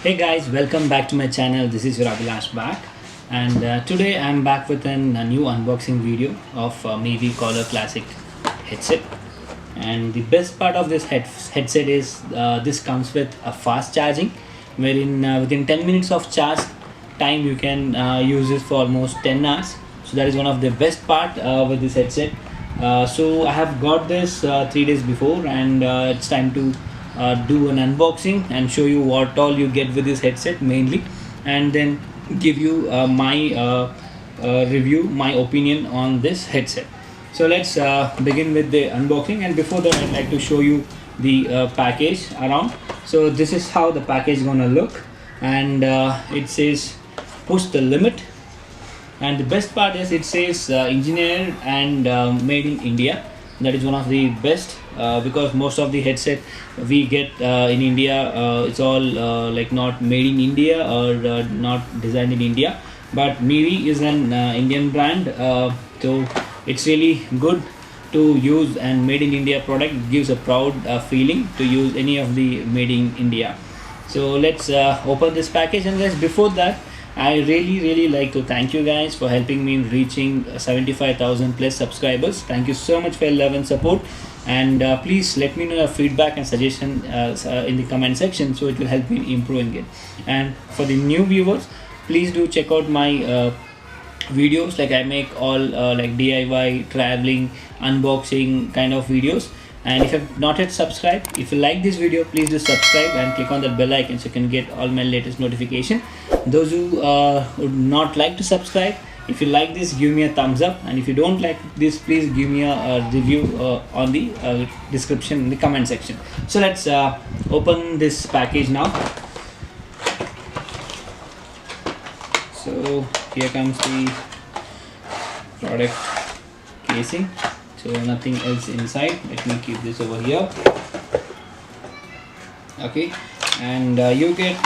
Hey guys, welcome back to my channel. This is your Abhilash back, and today I'm back with a new unboxing video of Mevi Color Classic headset. And the best part of this headset is this comes with a fast charging, wherein within 10 minutes of charge time you can use this for almost 10 hours. So that is one of the best part with this headset. So I have got this 3 days before, and it's time to do an unboxing and show you what all you get with this headset mainly, and then give you my review, my opinion on this headset. So let's begin with the unboxing, and before that I'd like to show you the package around. So this is how the package gonna look, and it says push the limit, and the best part is it says engineered and made in India. That is one of the best because most of the headset we get in India, it's all like not made in India or not designed in India. But Mevi is an Indian brand, so it's really good to use, and made in India product gives a proud feeling to use any of the made in India. So let's open this package, and guys, before that I really like to thank you guys for helping me in reaching 75,000 plus subscribers. Thank you so much for your love and support, and please let me know your feedback and suggestion in the comment section, so it will help me improving it. And for the new viewers, please do check out my videos. Like I make all like DIY, traveling, unboxing kind of videos. And if you have not yet subscribed, if you like this video, please do subscribe and click on that bell icon so you can get all my latest notification. Those who would not like to subscribe, if you like this, give me a thumbs up, and if you don't like this, please give me a review on the description in the comment section. So let's open this package now. So here comes the product casing. So nothing else inside. Let me keep this over here. Okay, and you get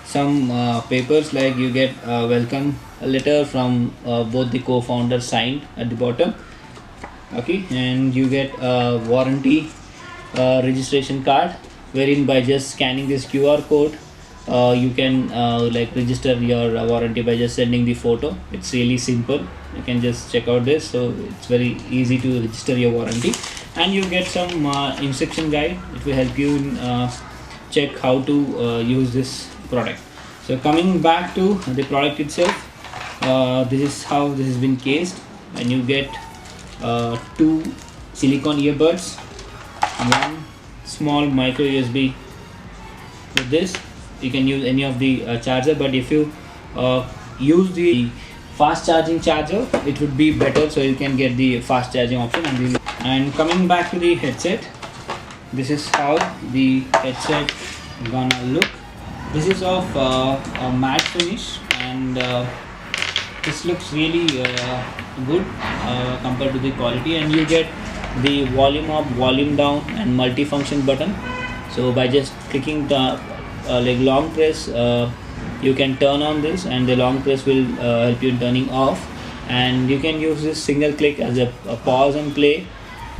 some papers, like you get a welcome letter from both the co-founders signed at the bottom. Okay, and you get a warranty registration card, wherein by just scanning this QR code you can like register your warranty by just sending the photo. It's really simple. You can just check out this, so it's very easy to register your warranty. And you get some instruction guide. It will help you in check how to use this product. So coming back to the product itself, this is how this has been cased, and you get two silicone earbuds, one small micro USB. With this you can use any of the charger, but if you use the fast charging charger, it would be better, so you can get the fast charging option. And coming back to the headset, this is how the headset gonna look. This is of a matte finish, and this looks really good compared to the quality. And you get the volume up, volume down, and multi-function button. So by just clicking the like long press, you can turn on this, and the long press will help you in turning off. And you can use this single click as a pause and play,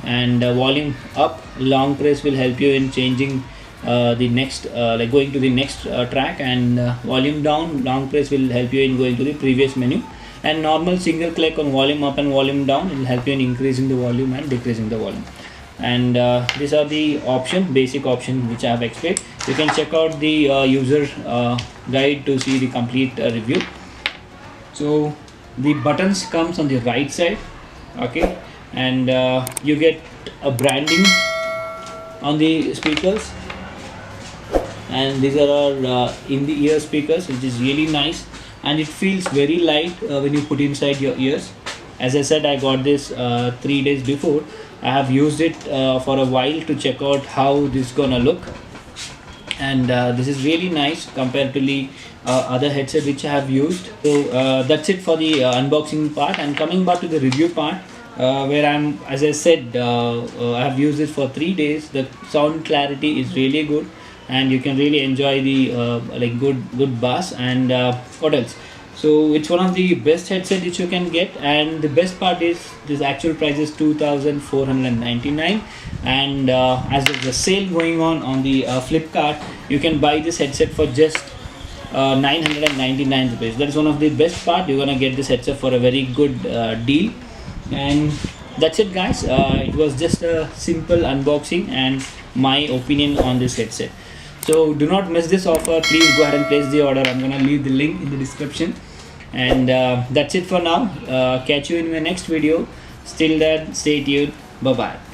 and volume up, long press will help you in changing the next like going to the next track. And volume down, long press will help you in going to the previous menu. And normal single click on volume up and volume down will help you in increasing the volume and decreasing the volume. And these are the basic option which I have explained. You can check out the user guide to see the complete review. So the buttons comes on the right side. Okay, and you get a branding on the speakers, and these are our in the ear speakers, which is really nice, and it feels very light when you put inside your ears. As I said, I got this 3 days before. I have used it for a while to check out how this gonna look, and this is really nice compared to the other headset which I have used. So that's it for the unboxing part. And coming back to the review part, where as I said, I have used it for 3 days. The sound clarity is really good, and you can really enjoy the like good bass. And what else? So it's one of the best headset which you can get, and the best part is this actual price is 2,499. And as there's a sale going on the Flipkart, you can buy this headset for just 999 rupees. That is one of the best part. You're gonna get this headset for a very good deal. And that's it, guys. It was just a simple unboxing and my opinion on this headset. So do not miss this offer. Please go ahead and place the order. I'm gonna leave the link in the description. And that's it for now. Catch you in my next video. Still then, stay tuned. Bye bye.